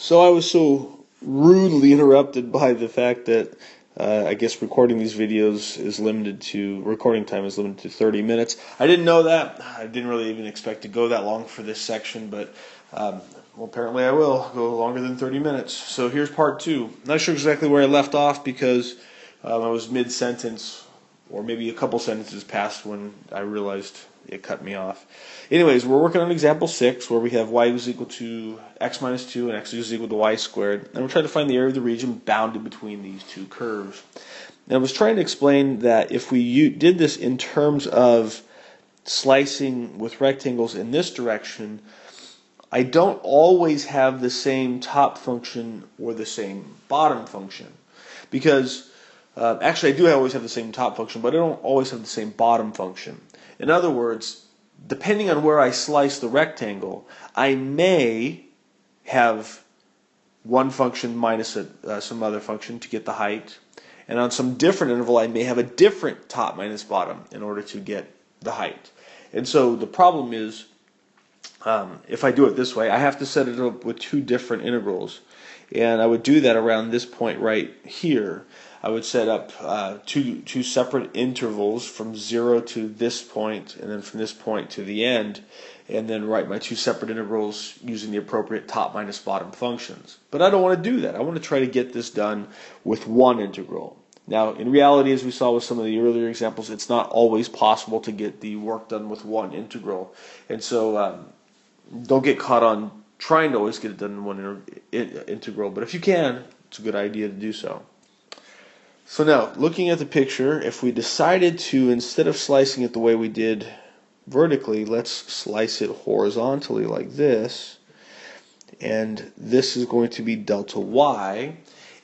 So I was so rudely interrupted by the fact that I guess recording time is limited to 30 minutes. I didn't know that. I didn't really even expect to go that long for this section, but well, apparently I will go longer than 30 minutes. So here's part two. Not sure exactly where I left off because I was mid-sentence, or maybe a couple sentences past when I realized it cut me off. Anyways, we're working on example 6 where we have y is equal to x minus 2 and x is equal to y squared. And we're trying to find the area of the region bounded between these two curves. And I was trying to explain that if we did this in terms of slicing with rectangles in this direction, I don't always have the same top function or the same bottom function. Because, actually I do always have the same top function, but I don't always have the same bottom function. In other words, depending on where I slice the rectangle, I may have one function minus some other function to get the height. And on some different interval, I may have a different top minus bottom in order to get the height. And so the problem is, if I do it this way, I have to set it up with two different integrals. And I would do that around this point right here. I would set up two separate intervals from 0 to this point, and then from this point to the end, and then write my two separate integrals using the appropriate top minus bottom functions. But I don't want to do that. I want to try to get this done with one integral. Now, in reality, as we saw with some of the earlier examples, it's not always possible to get the work done with one integral. And so don't get caught on trying to always get it done in one integral. But if you can, it's a good idea to do so. So now, looking at the picture, if we decided to, instead of slicing it the way we did vertically, let's slice it horizontally like this. And this is going to be delta y.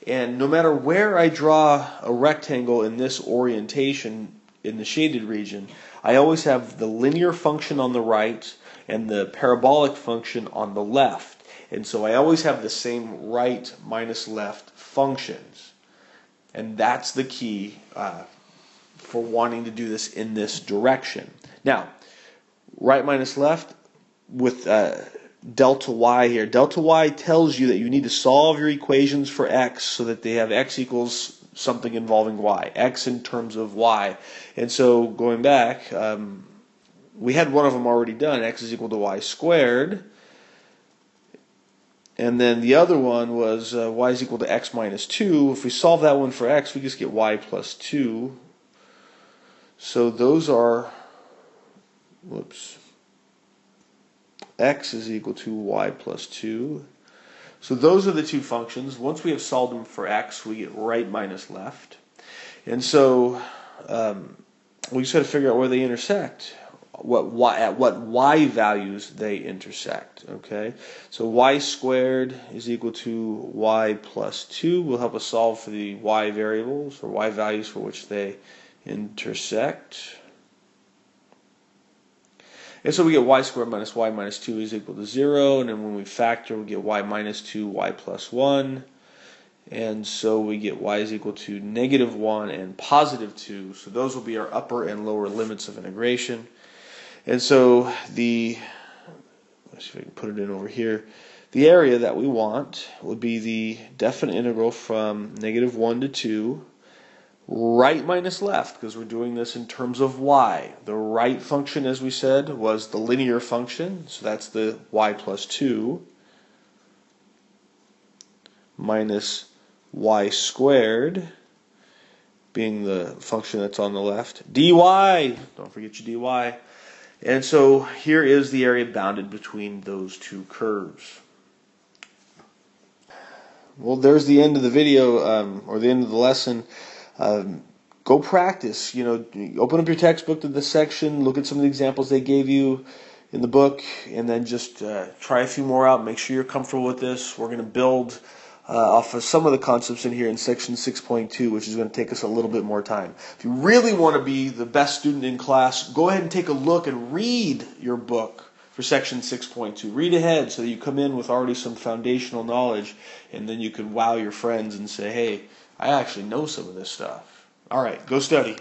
And no matter where I draw a rectangle in this orientation in the shaded region, I always have the linear function on the right and the parabolic function on the left. And so I always have the same right minus left functions. And that's the key for wanting to do this in this direction. Now, right minus left with delta y here. Delta y tells you that you need to solve your equations for x so that they have x equals something involving y. X in terms of y. And so going back, we had one of them already done. X is equal to y squared. And then the other one was y is equal to x minus 2. If we solve that one for x, we just get y plus 2. So those are, x is equal to y plus 2. So those are the two functions. Once we have solved them for x, we get right minus left. And so we just got to figure out where they intersect. At what y values they intersect. Okay, so y squared is equal to y plus 2 will help us solve for the y variables or y values for which they intersect. And so we get y squared minus y minus 2 is equal to 0, and then when we factor we get y minus 2, y plus 1. And so we get y is equal to negative 1 and positive 2. So those will be our upper and lower limits of integration. And so let's see if I can put it in over here. The area that we want would be the definite integral from negative 1 to 2, right minus left, because we're doing this in terms of y. The right function, as we said, was the linear function, so that's the y plus 2, minus y squared, being the function that's on the left. dy, don't forget your dy. And so here is the area bounded between those two curves. Well, there's the end of the video, or the end of the lesson. Go practice. Open up your textbook to this section, look at some of the examples they gave you in the book, and then just try a few more out. Make sure you're comfortable with this. We're going to build off of some of the concepts in here in section 6.2, which is going to take us a little bit more time. If you really want to be the best student in class, go ahead and take a look and read your book for section 6.2. Read ahead so that you come in with already some foundational knowledge, and then you can wow your friends and say, hey, I actually know some of this stuff. All right, go study.